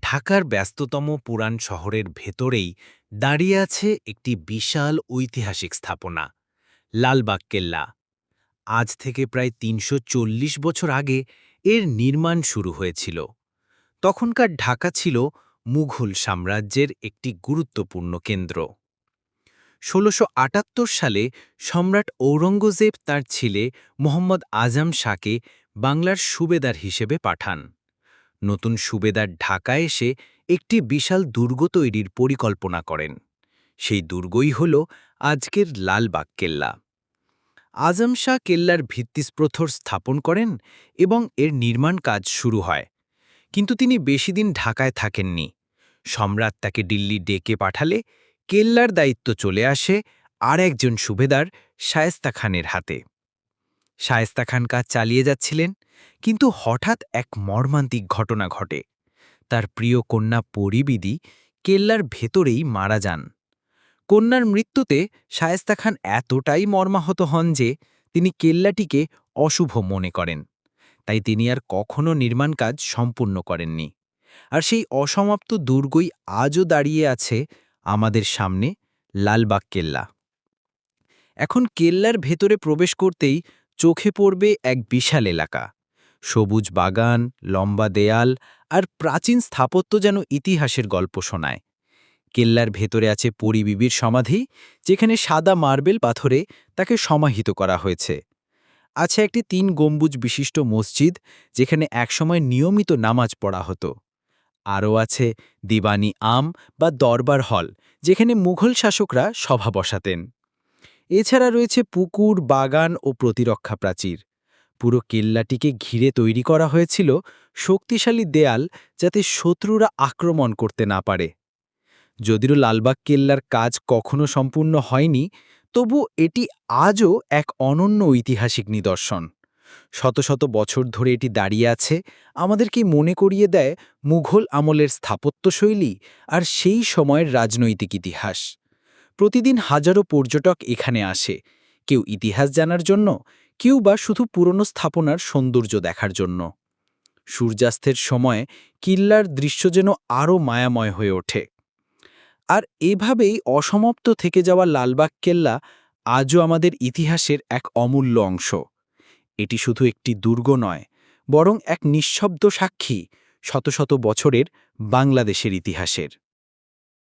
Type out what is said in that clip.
ঢাকার ব্যস্ততম পুরান শহরের ভেতরেই দাঁড়িয়ে আছে একটি বিশাল ঐতিহাসিক স্থাপনা, লালবাগ কেল্লা। আজ থেকে প্রায় ৩৪০ বছর আগে এর নির্মাণ শুরু হয়েছিল। তখনকার ঢাকা ছিল মুঘল সাম্রাজ্যের একটি গুরুত্বপূর্ণ কেন্দ্র। ১৬৭৮ সালে সম্রাট ঔরঙ্গজেব তার ছেলে মোহাম্মদ আজম শাহকে বাংলার সুবেদার হিসেবে পাঠান। নতুন সুবেদার ঢাকায় এসে একটি বিশাল দুর্গ তৈরির পরিকল্পনা করেন। সেই দুর্গই হল আজকের লালবাগ কেল্লা। আজম শাহ কেল্লার ভিত্তিপ্রস্তর স্থাপন করেন এবং এর নির্মাণ কাজ শুরু হয়। কিন্তু তিনি বেশিদিন ঢাকায় থাকেননি। সম্রাট তাকে দিল্লি ডেকে পাঠালে কেল্লার দায়িত্ব চলে আসে আর একজন সুবেদার, শায়েস্তা খানের হাতে। শায়েস্তা খান কাজ চালিয়ে যাচ্ছিলেন, কিন্তু হঠাৎ এক মর্মান্তিক ঘটনা ঘটে। তার প্রিয় কন্যা পরিবিদি কেল্লার ভেতরেই মারা যান। কন্যার মৃত্যুতে শায়েস্তা খান এতটাই মর্মাহত হন যে তিনি কেল্লাটিকে অশুভ মনে করেন। তাই তিনি আর কখনো নির্মাণ কাজ সম্পূর্ণ করেননি। আর সেই অসমাপ্ত দুর্গই আজও দাঁড়িয়ে আছে আমাদের সামনে, লালবাগ কেল্লা। এখন কেল্লার ভেতরে প্রবেশ করতেই চোখে পড়বে এক বিশাল এলাকা। সবুজ বাগান, লম্বা দেয়াল আর প্রাচীন স্থাপত্য যেন ইতিহাসের গল্প শোনায়। কেল্লার ভেতরে আছে পরিবিবির সমাধি, যেখানে সাদা মার্বেল পাথরে তাকে সমাহিত করা হয়েছে। আছে একটি ৩ গম্বুজ বিশিষ্ট মসজিদ, যেখানে একসময় নিয়মিত নামাজ পড়া হতো। আরও আছে দিবানি আম বা দরবার হল, যেখানে মুঘল শাসকরা সভা বসাতেন। এছাড়া রয়েছে পুকুর, বাগান ও প্রতিরক্ষা প্রাচীর। পুরো কেল্লাটিকে ঘিরে তৈরি করা হয়েছিল শক্তিশালী দেয়াল, যাতে শত্রুরা আক্রমণ করতে না পারে। যদিও লালবাগ কেল্লার কাজ কখনো সম্পূর্ণ হয়নি, তবু এটি আজও এক অনন্য ঐতিহাসিক নিদর্শন। শত শত বছর ধরে এটি দাঁড়িয়ে আছে, আমাদেরকে মনে করিয়ে দেয় মুঘল আমলের স্থাপত্যশৈলী আর সেই সময়ের রাজনৈতিক ইতিহাস। প্রতিদিন হাজারো পর্যটক এখানে আসে, কেউ ইতিহাস জানার জন্য, কেউ বা শুধু পুরনো স্থাপনার সৌন্দর্য দেখার জন্য। সূর্যাস্তের সময় কিল্লার দৃশ্য যেন আরও মায়াময় হয়ে ওঠে। আর এভাবেই অসমাপ্ত থেকে যাওয়া লালবাগ কেল্লা আজও আমাদের ইতিহাসের এক অমূল্য অংশ। এটি শুধু একটি দুর্গ নয়, বরং এক নিঃশব্দ সাক্ষী শত শত বছরের বাংলাদেশের ইতিহাসের।